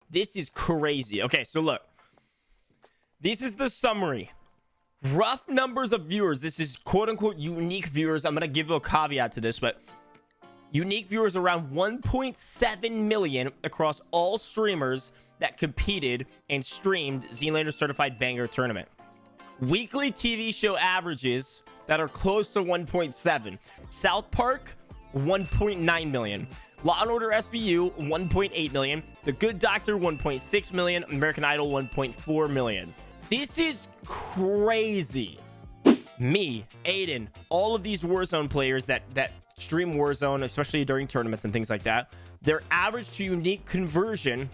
This is crazy. Okay, so look. This is the summary. Rough numbers of viewers. This is quote-unquote unique viewers. I'm going to give a caveat to this, but unique viewers around 1.7 million across all streamers that competed and streamed ZLaner Certified Banger Tournament. Weekly TV show averages that are close to 1.7. South Park, 1.9 million. Law & Order SVU, 1.8 million. The Good Doctor, 1.6 million. American Idol, 1.4 million. This is crazy. Me, Aiden, all of these Warzone players that stream Warzone, especially during tournaments and things like that, their average to unique conversion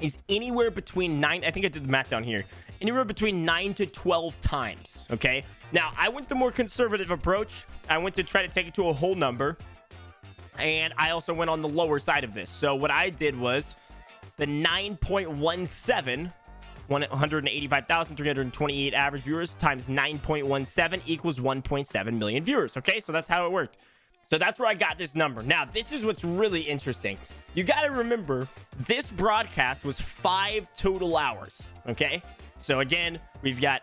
is anywhere between 9, I think I did the math down here, anywhere between 9 to 12 times, okay? Now, I went the more conservative approach. I went to try to take it to a whole number, and I also went on the lower side of this. So what I did was the 9.17, 185,328 average viewers times 9.17 equals 1.7 million viewers, okay? So that's how it worked. So that's where I got this number. Now, this is what's really interesting. You got to remember, this broadcast was 5 total hours, okay? So again, we've got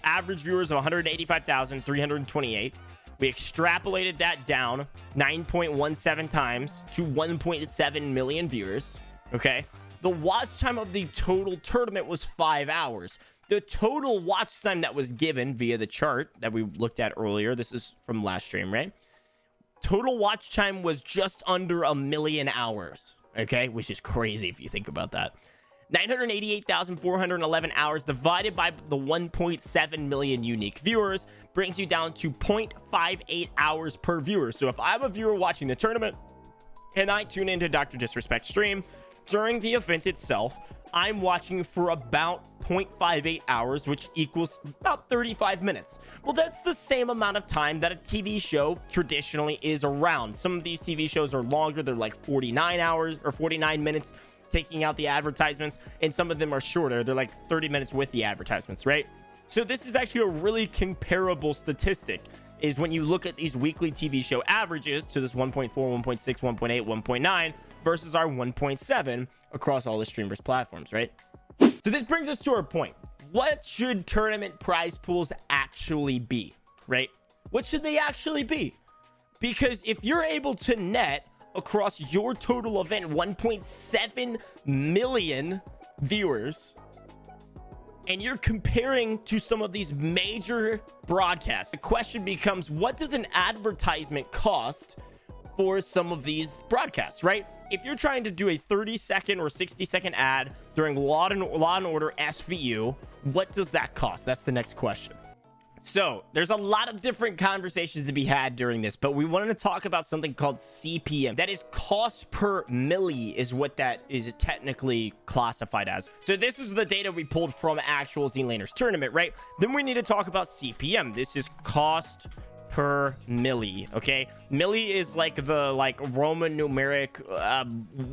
average viewers of 185,328. We extrapolated that down 9.17 times to 1.7 million viewers, okay? The watch time of the total tournament was 5 hours. The total watch time that was given via the chart that we looked at earlier, this is from last stream, right? Total watch time was just under 1 million hours, okay? Which is crazy if you think about that. 988,411 hours divided by the 1.7 million unique viewers brings you down to 0.58 hours per viewer. So if I'm a viewer watching the tournament and I tune into Dr. Disrespect stream during the event itself, I'm watching for about 0.58 hours, which equals about 35 minutes. Well, that's the same amount of time that a TV show traditionally is around. Some of these TV shows are longer. They're like 49 hours or 49 minutes, taking out the advertisements, and some of them are shorter. They're like 30 minutes with the advertisements, right? So this is actually a really comparable statistic, is when you look at these weekly TV show averages to this 1.4, 1.6, 1.8, 1.9 versus our 1.7 across all the streamers' platforms, right? So this brings us to our point. What should tournament prize pools actually be, right? What should they actually be? Because if you're able to net across your total event 1.7 million viewers, and you're comparing to some of these major broadcasts, the question becomes, what does an advertisement cost for some of these broadcasts, right? If you're trying to do a 30-second or 60-second ad during Law and Order SVU, what does that cost? That's the next question. So there's a lot of different conversations to be had during this, but we wanted to talk about something called CPM. That is cost per milli, is what that is technically classified as. So this is the data we pulled from actual ZLaners tournament, right? Then we need to talk about CPM. This is cost per milli, okay? Milli is like the Roman numeric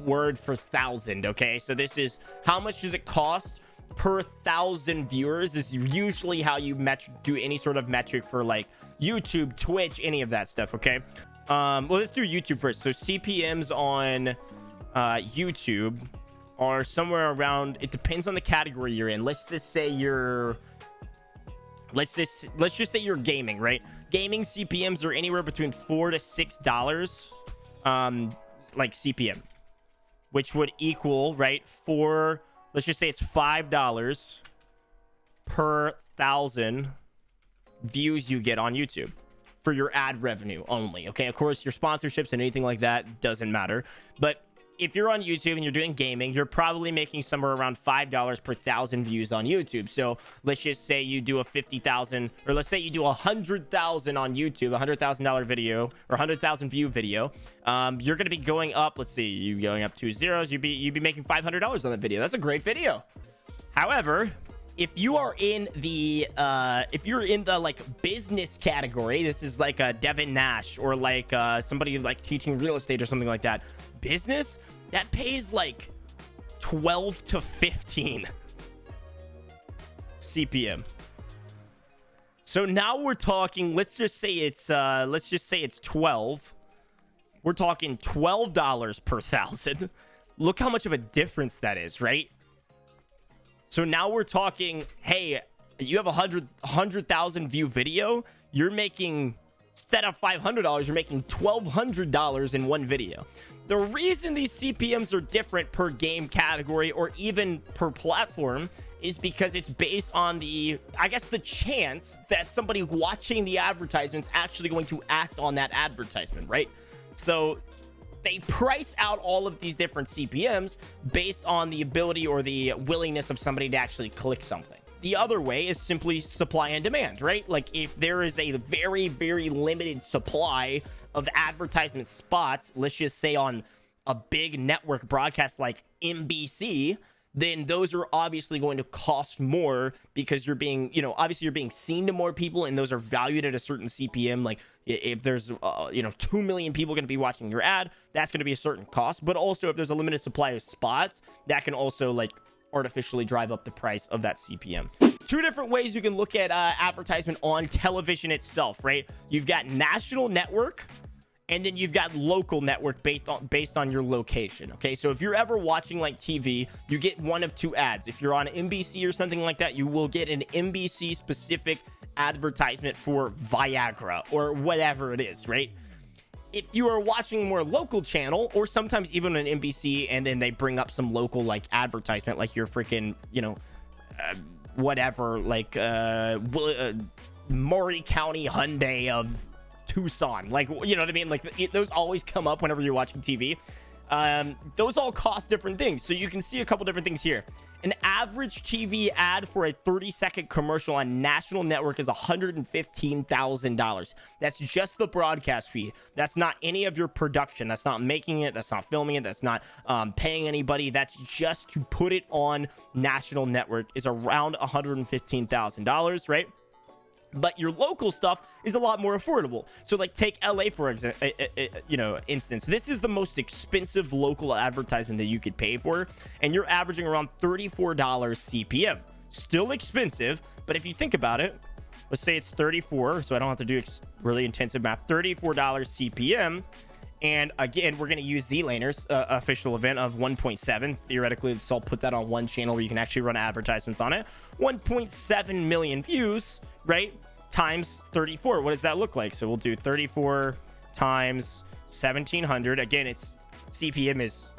word for thousand, okay? So this is how much does it cost per 1,000 viewers. This is usually how you do any sort of metric for like YouTube, Twitch, any of that stuff, okay? Well, let's do YouTube first. So CPMs on YouTube are somewhere around, it depends on the category you're in. Let's just say you're gaming, right? Gaming CPMs are anywhere between $4 to $6 like CPM, which would equal, right, let's just say it's $5 per 1,000 views you get on YouTube for your ad revenue only. Okay, of course, your sponsorships and anything like that doesn't matter. But if you're on YouTube and you're doing gaming, you're probably making somewhere around $5 per 1,000 views on YouTube. So let's just say you do a 50,000, or let's say you do 100,000 on YouTube, $100,000 video or 100,000 view video. You're going to be going up. Let's see, you going up 2 zeros. You'd be making $500 on that video. That's a great video. However, if you are in the like business category, this is like a Devin Nash or like somebody like teaching real estate or something like that. Business that pays like 12 to 15 CPM. So now we're talking, let's just say it's 12. We're talking $12 per 1,000. Look how much of a difference that is, right? So now we're talking, hey, you have a 100,000 view video, you're making, instead of $500, you're making $1,200 in one video. The reason these CPMs are different per game category or even per platform is because it's based on the, I guess, the chance that somebody watching the advertisement is actually going to act on that advertisement, right? So they price out all of these different CPMs based on the ability or the willingness of somebody to actually click something. The other way is simply supply and demand, right? Like if there is a very, very limited supply of advertisement spots, let's just say on a big network broadcast like NBC, then those are obviously going to cost more because you're being, you know, obviously you're being seen to more people and those are valued at a certain CPM. Like if there's, 2 million people going to be watching your ad, that's going to be a certain cost. But also if there's a limited supply of spots, that can also like artificially drive up the price of that CPM. Two different ways you can look at advertisement on television itself, right? You've got national network, and then you've got local network based on your location. Okay, so if you're ever watching like TV, you get one of two ads. If you're on NBC or something like that, you will get an NBC specific advertisement for Viagra or whatever it is, right? If you are watching a more local channel, or sometimes even an NBC, and then they bring up some local like advertisement, like your freaking, whatever, like Maury County Hyundai of Tucson, like, you know what I mean? Like those always come up whenever you're watching TV. Those all cost different things. So you can see a couple different things here. An average TV ad for a 30-second commercial on national network is $115,000. That's just the broadcast fee. That's not any of your production. That's not making it. That's not filming it. That's not paying anybody. That's just to put it on national network is around $115,000, right? But your local stuff is a lot more affordable. So like take LA for example, instance. This is the most expensive local advertisement that you could pay for, and you're averaging around $34 CPM. Still expensive, but if you think about it, let's say it's 34, so I don't have to do really intensive math. $34 CPM, and again, we're going to use Z-Laner's official event of 1.7. Theoretically, so I'll put that on one channel where you can actually run advertisements on it. 1.7 million views, right? Times 34. What does that look like? So we'll do 34 times 1700. Again, it's CPM is,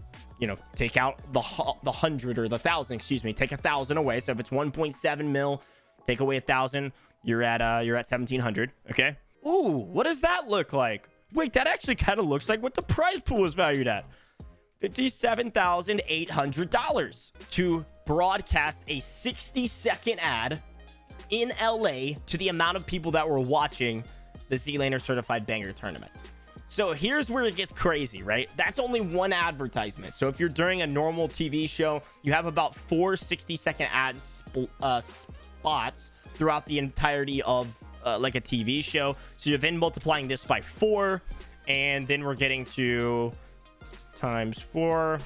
take out the 100 or the 1,000, excuse me, take 1,000 away. So if it's 1.7 mil, take away 1,000, you're at 1,700. Okay. Ooh, what does that look like? Wait, that actually kind of looks like what the prize pool is valued at. $57,800 to broadcast a 60-second ad in LA to the amount of people that were watching the Z-Laner Certified Banger Tournament. So here's where it gets crazy, right? That's only one advertisement. So if you're during a normal TV show, you have about 4 60-second ad spots throughout the entirety of like a TV show. So you're then multiplying this by 4, and then we're getting to times 4,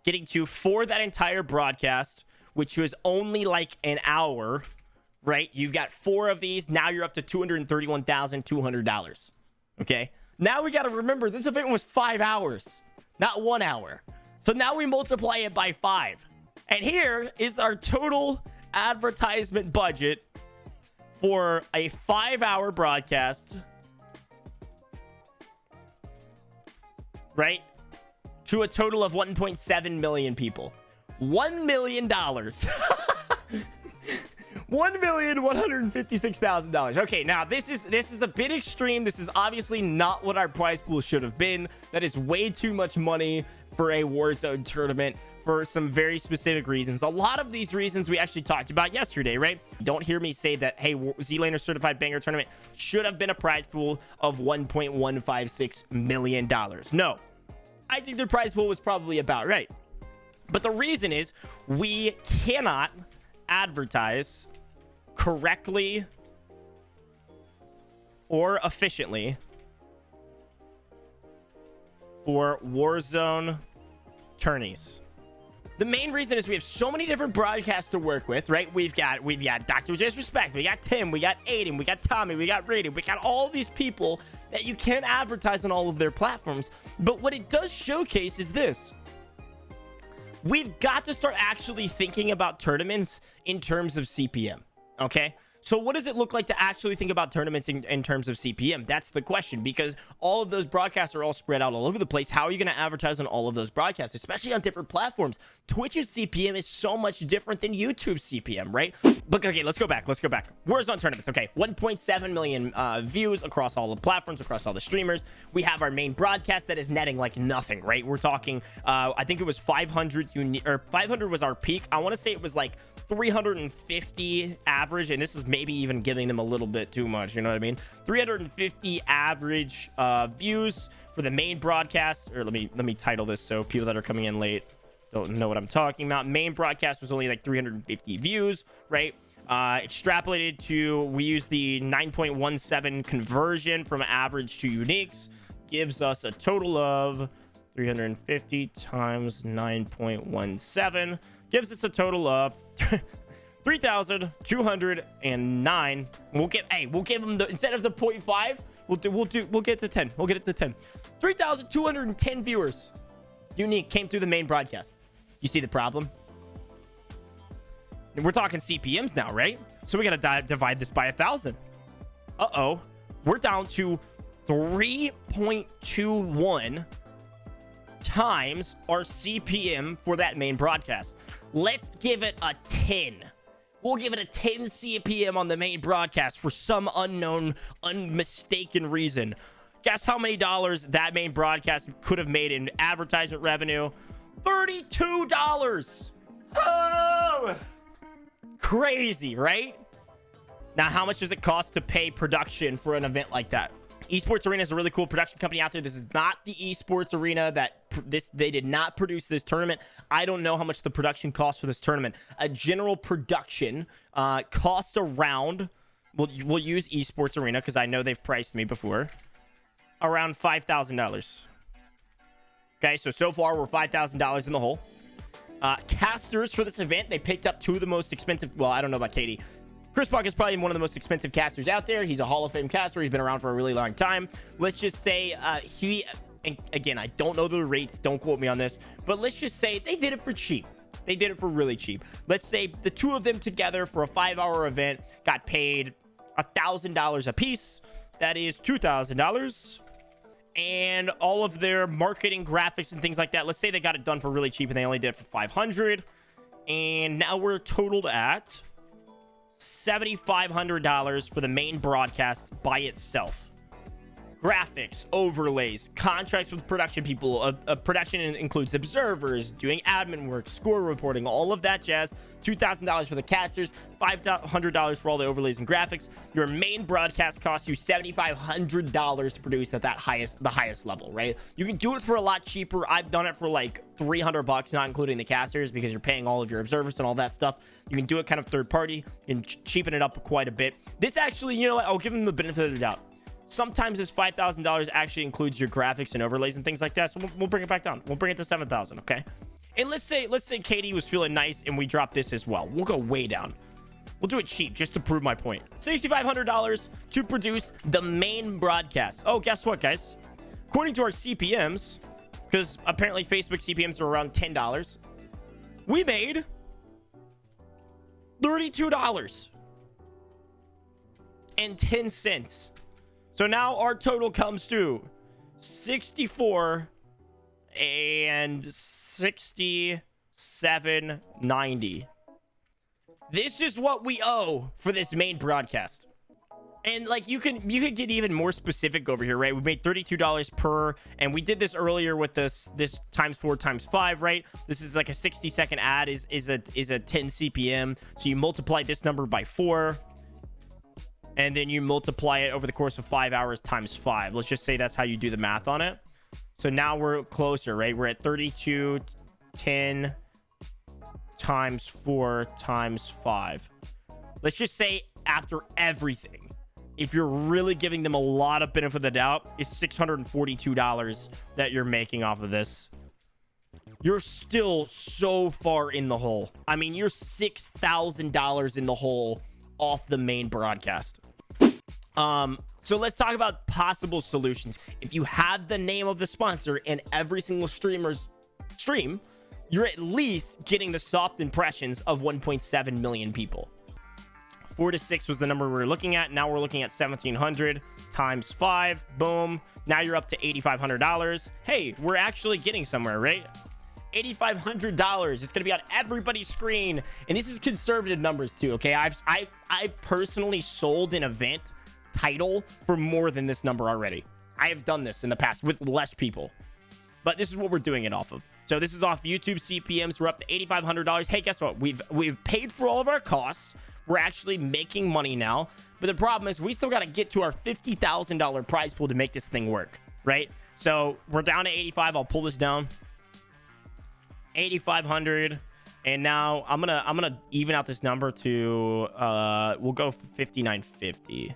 getting to for that entire broadcast, which was only like an hour, right? You've got 4 of these. Now you're up to $231,200. Okay. Now we got to remember this event was 5 hours, not 1 hour. So now we multiply it by 5. And here is our total advertisement budget for a 5-hour broadcast, right? To a total of 1.7 million people. $1 million. $1,156,000. Okay, now this is a bit extreme. This is obviously not what our prize pool should have been. That is way too much money for a Warzone tournament for some very specific reasons. A lot of these reasons we actually talked about yesterday, right? Don't hear me say that, hey, Z-Laner Certified Banger Tournament should have been a prize pool of $1.156 million. No, I think the prize pool was probably about right. But the reason is we cannot advertise correctly or efficiently for Warzone tourneys. The main reason is we have so many different broadcasts to work with, right? We've got Dr. Disrespect, we got Tim, we got Aiden, we got Tommy, we got Raiden, we got all these people that you can't advertise on all of their platforms. But what it does showcase is this. we've got to start actually thinking about tournaments in terms of CPM. Okay. So what does it look like to actually think about tournaments in terms of CPM? That's the question, because all of those broadcasts are all spread out all over the place. How are you going to advertise on all of those broadcasts, especially on different platforms? Twitch's CPM is so much different than YouTube's CPM, right? But okay, let's go back. Warzone Tournaments. Okay, 1.7 million views across all the platforms, across all the streamers. We have our main broadcast that is netting like nothing, right? We're talking, I think it was 500 or 500 was our peak. I want to say it was like 350 average, and this is maybe even giving them a little bit too much, you know what I mean? 350 average views for the main broadcast. Or let me title this so people that are coming in late don't know what I'm talking about. Main broadcast was only like 350 views, right? Extrapolated to, we use the 9.17 conversion from average to uniques, gives us a total of 350 times 9.17, gives us a total of 3,209. We'll give them the, instead of the 0.5, we'll get to 10. We'll get it to 10. 3,210 viewers unique came through the main broadcast. You see the problem? And we're talking CPMs now, right? So we gotta divide this by 1,000. We're down to 3.21 times our CPM for that main broadcast. Let's give it a 10. We'll give it a 10 CPM on the main broadcast for some unknown, unmistaken reason. Guess how many dollars that main broadcast could have made in advertisement revenue? $32. Oh, crazy, right? Now, how much does it cost to pay production for an event like that? Esports Arena is a really cool production company out there. This is not the Esports Arena that they did not produce this tournament. I don't know how much the production costs for this tournament. A general production costs around, we'll use Esports Arena because I know they've priced me before, around $5,000. Okay, so far we're $5,000 in the hole. Casters for this event, they picked up two of the most expensive. Well, I don't know about Katie. Chris Buck is probably one of the most expensive casters out there. He's a Hall of Fame caster. He's been around for a really long time. Let's just say and again, I don't know the rates. Don't quote me on this. But let's just say they did it for cheap. They did it for really cheap. Let's say the two of them together for a 5-hour event got paid $1,000 a piece. That is $2,000. And all of their marketing, graphics, and things like that. Let's say they got it done for really cheap and they only did it for $500. And now we're totaled at $7,500 for the main broadcast by itself. Graphics, overlays, contracts with production people. Production includes observers, doing admin work, score reporting, all of that jazz. $2,000 for the casters, $500 for all the overlays and graphics. Your main broadcast costs you $7,500 to produce at the highest level, right? You can do it for a lot cheaper. I've done it for like $300, not including the casters, because you're paying all of your observers and all that stuff. You can do it kind of third party. You can cheapen it up quite a bit. This actually, you know what? I'll give them the benefit of the doubt. Sometimes this $5,000 actually includes your graphics and overlays and things like that. So we'll bring it back down. We'll bring it to 7,000, okay? And let's say Katie was feeling nice and we drop this as well. We'll go way down. We'll do it cheap just to prove my point. $6,500 to produce the main broadcast. Oh, guess what, guys? According to our CPMs, because apparently Facebook CPMs are around $10, we made $32.10. So now our total comes to 64 and 67.90. This is what we owe for this main broadcast. And like you could get even more specific over here, right? We made $32 per, and we did this earlier with this times 4 times 5, right? This is like a 60-second ad is a 10 CPM. So you multiply this number by 4. And then you multiply it over the course of 5 hours times 5. Let's just say that's how you do the math on it. So now we're closer, right? We're at 32.10 times 4 times 5. Let's just say after everything, if you're really giving them a lot of benefit of the doubt, it's $642 that you're making off of this. You're still so far in the hole. I mean, you're $6,000 in the hole off the main broadcast. So let's talk about possible solutions. If you have the name of the sponsor in every single streamer's stream, you're at least getting the soft impressions of 1.7 million people. 4 to 6 was the number we were looking at. Now we're looking at 1,700 times 5. Boom. Now you're up to $8,500. Hey, we're actually getting somewhere, right? $8,500. It's gonna be on everybody's screen, and this is conservative numbers too. Okay, I've personally sold an event title for more than this number already. I have done this in the past with less people, but this is what we're doing it off of. So this is off YouTube CPMs. We're up to $8,500. Hey, guess what? We've paid for all of our costs. We're actually making money now, but the problem is we still got to get to our $50,000 prize pool to make this thing work, right? So we're down to 85. I'll pull this down. 8,500, and now I'm gonna even out this number to we'll go 5,950.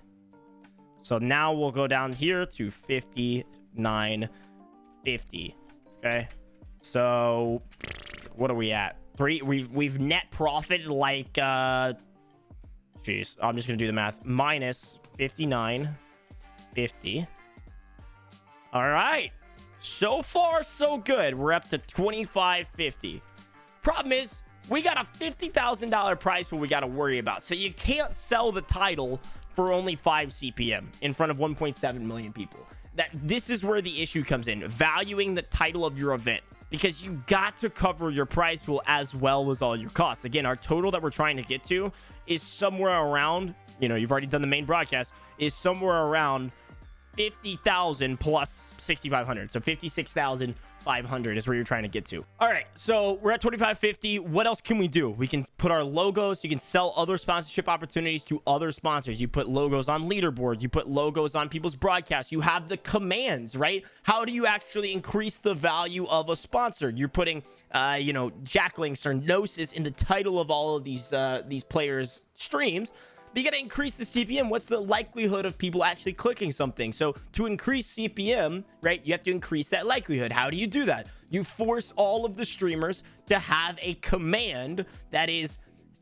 So now we'll go down here to 5,950. Okay, so what are we at? We've net profited like geez, I'm just gonna do the math. Minus 5,950. All right. So far, so good. We're up to 2,550. Problem is, we got a $50,000 prize pool we got to worry about. So you can't sell the title for only 5 CPM in front of 1.7 million people. This is where the issue comes in. Valuing the title of your event. Because you got to cover your prize pool as well as all your costs. Again, our total that we're trying to get to is somewhere around, you know, you've already done the main broadcast, is somewhere around 50,000 plus 6,500. So 56,500 is where you're trying to get to. All right, so we're at 2,550. What else can we do? We can put our logos. You can sell other sponsorship opportunities to other sponsors. You put logos on leaderboard. You put logos on people's broadcasts. You have the commands, right? How do you actually increase the value of a sponsor? You're putting, you know, jacklinks or gnosis in the title of all of these players' streams. But you got to increase the CPM. What's the likelihood of people actually clicking something? So to increase CPM, right, you have to increase that likelihood. How do you do that? You force all of the streamers to have a command that is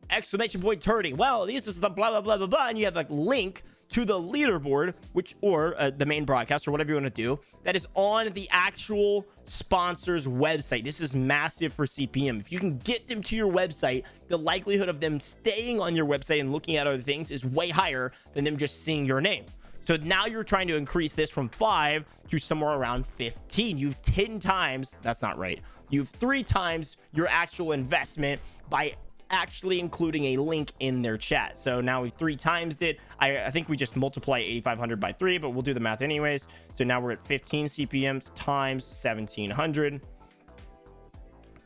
!Tourney. Well, this is the blah, blah, blah, blah, blah. And you have a link to the leaderboard, or the main broadcast, or whatever you want to do, that is on the actual sponsor's website. This is massive for CPM. If you can get them to your website, the likelihood of them staying on your website and looking at other things is way higher than them just seeing your name. So now you're trying to increase this from 5 to somewhere around 15. You've 10 times, that's not right. You've 3 times your actual investment by actually including a link in their chat. So now we've 3 times it. I think we just multiply 8,500 by 3, but we'll do the math anyways. So now we're at 15 CPMs times 1,700.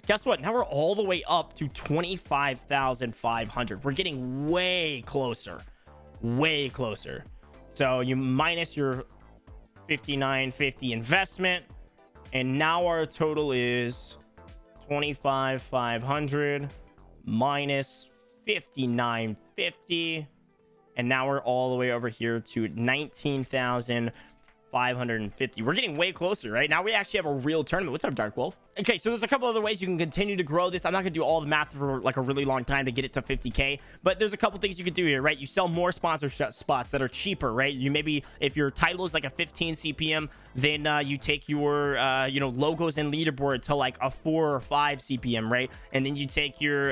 Guess what? Now we're all the way up to 25,500. We're getting way closer. Way closer. So you minus your 5,950 investment, and now our total is 25,500 minus 5,950, and now we're all the way over here to 19,550. We're getting way closer, right? Now we actually have a real tournament. What's up, Dark Wolf? Okay, so there's a couple other ways you can continue to grow this. I'm not gonna do all the math for like a really long time to get it to 50K, but there's a couple things you can do here, right? You sell more sponsorship spots that are cheaper, right? You maybe, if your title is like a 15 CPM, then you take your you know, logos and leaderboard to like a 4 or 5 CPM, right? And then you take your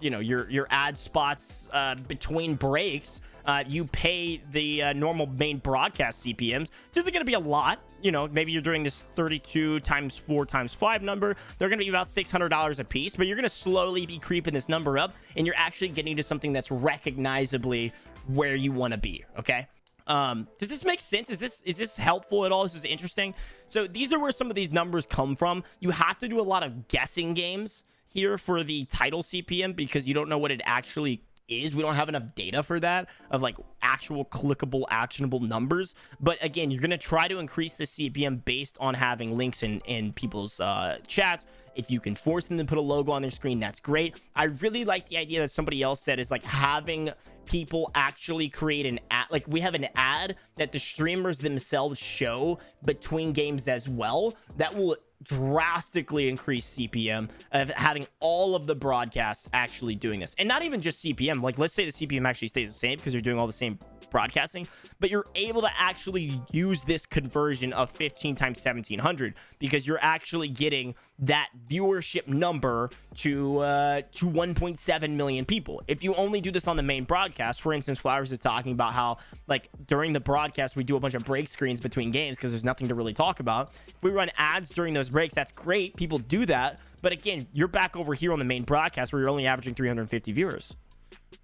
you know, your ad spots between breaks. You pay the normal main broadcast CPMs. This isn't gonna be a lot. You know, maybe you're doing this 32 times 4 times 5 number. They're going to be about $600 a piece, but you're going to slowly be creeping this number up, and you're actually getting to something that's recognizably where you want to be. Okay. Does this make sense? Is this helpful at all? Is this interesting? So these are where some of these numbers come from. You have to do a lot of guessing games here for the title CPM because you don't know what it actually is. We don't have enough data for that, of like actual clickable, actionable numbers. But again, you're going to try to increase the CPM based on having links in people's chats. If you can force them to put a logo on their screen, that's great. I really like the idea that somebody else said is like having people actually create an ad. Like we have an ad that the streamers themselves show between games as well. That will drastically increase CPM of having all of the broadcasts actually doing this. And not even just CPM. Like let's say the CPM actually stays the same because you're doing all the same broadcasting, but you're able to actually use this conversion of 15 times 1,700 because you're actually getting that viewership number to 1.7 million people. If you only do this on the main broadcast, for instance, Flowers is talking about how, like, during the broadcast we do a bunch of break screens between games because there's nothing to really talk about. If we run ads during those breaks, that's great, people do that, but again, you're back over here on the main broadcast where you're only averaging 350 viewers.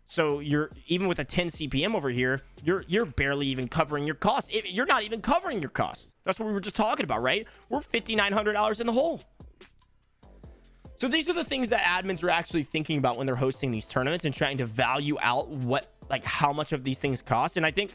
So you're, even with a 10 CPM over here, you're barely even covering your costs. You're not even covering your costs. That's what we were just talking about, right? We're $5,900 in the hole. So these are the things that admins are actually thinking about when they're hosting these tournaments and trying to value out what, like, how much of these things cost. And I think,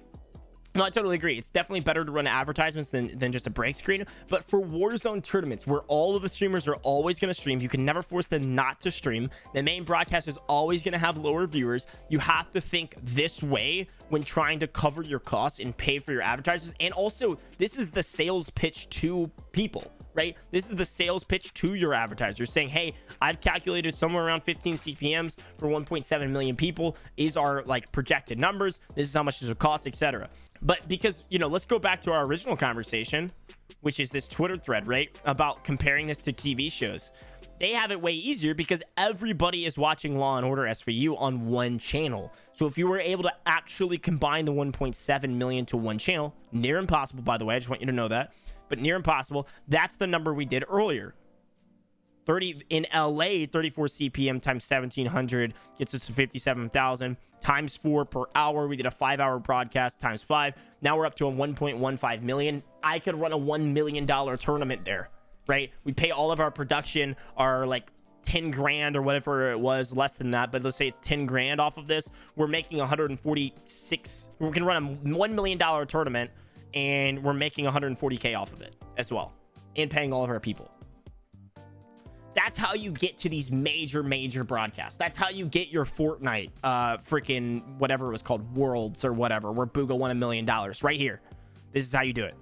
no, I totally agree. It's definitely better to run advertisements than just a break screen. But for Warzone tournaments, where all of the streamers are always going to stream, you can never force them not to stream. The main broadcast is always going to have lower viewers. You have to think this way when trying to cover your costs and pay for your advertisers. And also, this is the sales pitch to people, right? This is the sales pitch to your advertisers saying, hey, I've calculated somewhere around 15 CPMs for 1.7 million people is our, like, projected numbers. This is how much this will cost, etc. But because, you know, let's go back to our original conversation, which is this Twitter thread, right? About comparing this to TV shows. They have it way easier because everybody is watching Law and Order SVU on one channel. So if you were able to actually combine the 1.7 million to one channel, near impossible, by the way, I just want you to know that, but near impossible, that's the number we did earlier. 30 in LA, 34 CPM times 1700 gets us to 57,000 times 4 per hour. We did a 5-hour broadcast times 5. Now we're up to a 1.15 million. I could run a $1 million tournament there, right? We pay all of our production, our, like, 10 grand or whatever it was, less than that, but let's say it's 10 grand off of this. We're making 146. We can run a $1 million tournament and we're making 140K off of it as well, and paying all of our people. That's how you get to these major broadcasts. That's how you get your Fortnite, freaking whatever it was called, Worlds or whatever, where Booga won $1 million right here. This is how you do it.